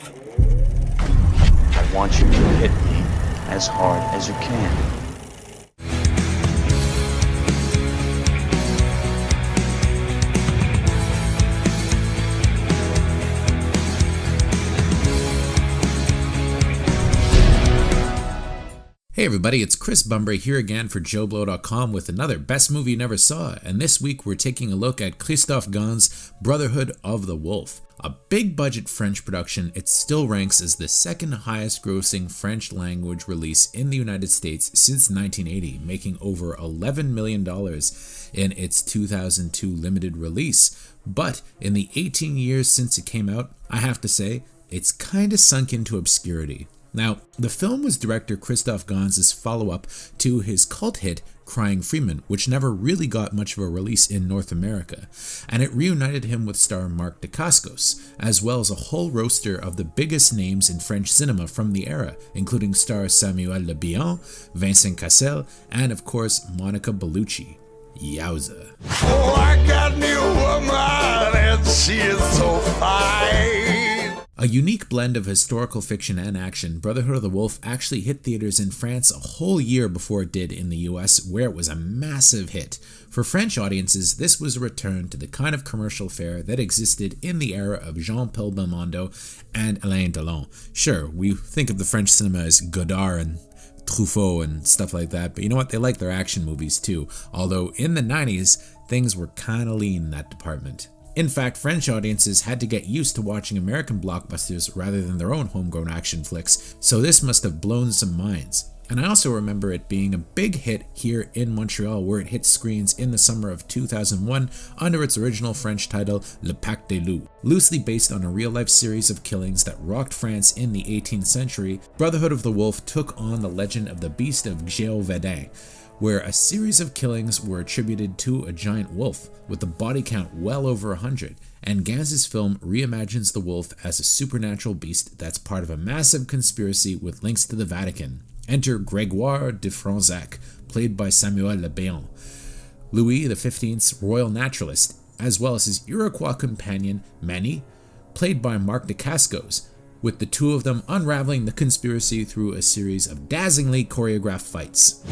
I want you to hit me as hard as you can. Hey everybody, it's Chris Bumbray here again for JOBLO.com with another Best Movie You Never Saw, and this week we're taking a look at Christophe Gans' Brotherhood of the Wolf. A big budget French production, it still ranks as the second highest grossing French language release in the United States since 1980, making over $11 million in its 2002 limited release. But in the 18 years since it came out, I have to say, it's kinda sunk into obscurity. Now, the film was director Christophe Gans' follow-up to his cult hit Crying Freeman, which never really got much of a release in North America, and it reunited him with star Marc Dacascos, as well as a whole roster of the biggest names in French cinema from the era, including stars Samuel Le Bihan, Vincent Cassel, and of course Monica Bellucci. Yowza. Oh, I got me a woman and she is so fine. A unique blend of historical fiction and action, Brotherhood of the Wolf actually hit theaters in France a whole year before it did in the US, where it was a massive hit. For French audiences, this was a return to the kind of commercial fare that existed in the era of Jean-Paul Belmondo and Alain Delon. Sure, we think of the French cinema as Godard and Truffaut and stuff like that, but you know what? They like their action movies too, although in the 90s, things were kinda lean in that department. In fact, French audiences had to get used to watching American blockbusters rather than their own homegrown action flicks, so this must have blown some minds. And I also remember it being a big hit here in Montreal, where it hit screens in the summer of 2001 under its original French title Le Pacte des Loups. Loosely based on a real-life series of killings that rocked France in the 18th century, Brotherhood of the Wolf took on the legend of the Beast of Gévaudan, where a series of killings were attributed to a giant wolf, with the body count well over 100, and Gans' film reimagines the wolf as a supernatural beast that's part of a massive conspiracy with links to the Vatican. Enter Grégoire de Fronsac, played by Samuel Le Bihan, Louis XV's royal naturalist, as well as his Iroquois companion, Manny, played by Marc Dacascos, with the two of them unraveling the conspiracy through a series of dazzlingly choreographed fights.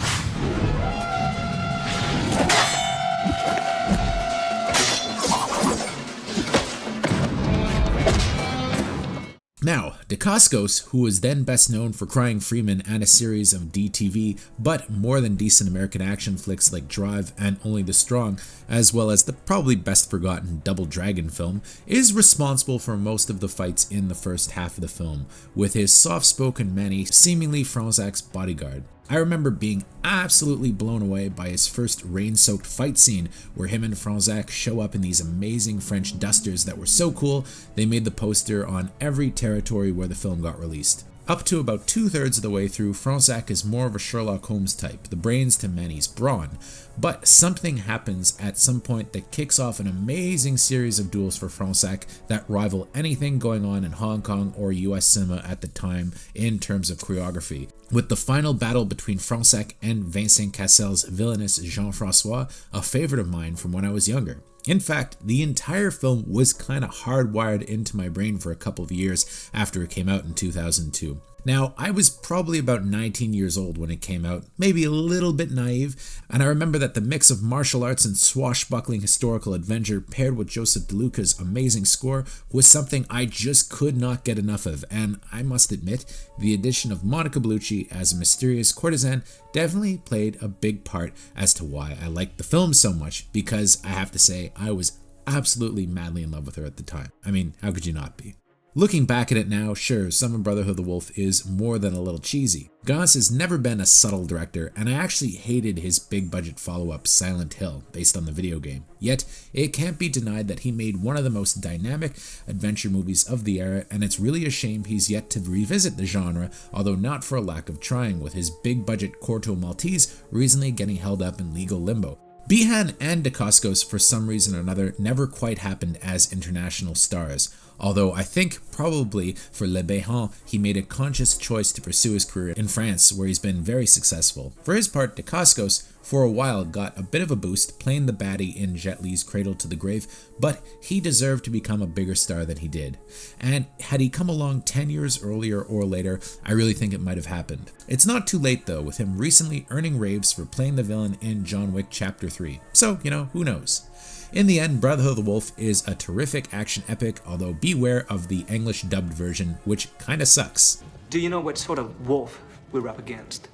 Now, Dacascos, who was then best known for Crying Freeman and a series of DTV, but more than decent American action flicks like Drive and Only the Strong, as well as the probably best forgotten Double Dragon film, is responsible for most of the fights in the first half of the film, with his soft-spoken Manny seemingly Fronzac's bodyguard. I remember being absolutely blown away by his first rain-soaked fight scene where him and Fronsac show up in these amazing French dusters that were so cool they made the poster on every territory where the film got released. Up to about 2/3 of the way through, Fronsac is more of a Sherlock Holmes type, the brains to Manny's brawn, but something happens at some point that kicks off an amazing series of duels for Fronsac that rival anything going on in Hong Kong or US cinema at the time in terms of choreography, with the final battle between Fronsac and Vincent Cassel's villainous Jean-François a favorite of mine from when I was younger. In fact, the entire film was kinda hardwired into my brain for a couple of years after it came out in 2002. Now, I was probably about 19 years old when it came out, maybe a little bit naive, and I remember that the mix of martial arts and swashbuckling historical adventure paired with Joseph DeLuca's amazing score was something I just could not get enough of, and I must admit, the addition of Monica Bellucci as a mysterious courtesan definitely played a big part as to why I liked the film so much, because I have to say, I was absolutely madly in love with her at the time. I mean, how could you not be? Looking back at it now, sure, some of Brotherhood of the Wolf is more than a little cheesy. Gans has never been a subtle director, and I actually hated his big budget follow-up Silent Hill, based on the video game. Yet, it can't be denied that he made one of the most dynamic adventure movies of the era, and it's really a shame he's yet to revisit the genre, although not for a lack of trying, with his big budget Corto Maltese recently getting held up in legal limbo. Bihan and Dacascos, for some reason or another, never quite happened as international stars, although I think probably for Le Bihan, he made a conscious choice to pursue his career in France, where he's been very successful. For his part, Dacascos, for a while got a bit of a boost playing the baddie in Jet Li's Cradle to the Grave, but he deserved to become a bigger star than he did. And had he come along 10 years earlier or later, I really think it might have happened. It's not too late though, with him recently earning raves for playing the villain in John Wick Chapter 3. So, who knows? In the end, Brotherhood of the Wolf is a terrific action epic, although beware of the English dubbed version, which kinda sucks. Do you know what sort of wolf we're up against?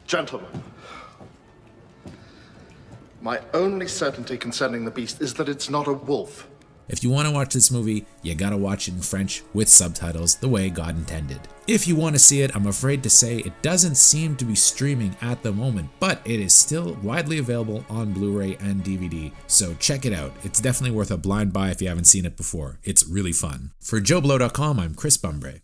Gentlemen, my only certainty concerning the beast is that it's not a wolf. If you want to watch this movie, you gotta watch it in French with subtitles the way God intended. If you want to see it, I'm afraid to say it doesn't seem to be streaming at the moment, but it is still widely available on Blu-ray and DVD, so check it out. It's definitely worth a blind buy if you haven't seen it before. It's really fun. For JOBLO.com, I'm Chris Bumbray.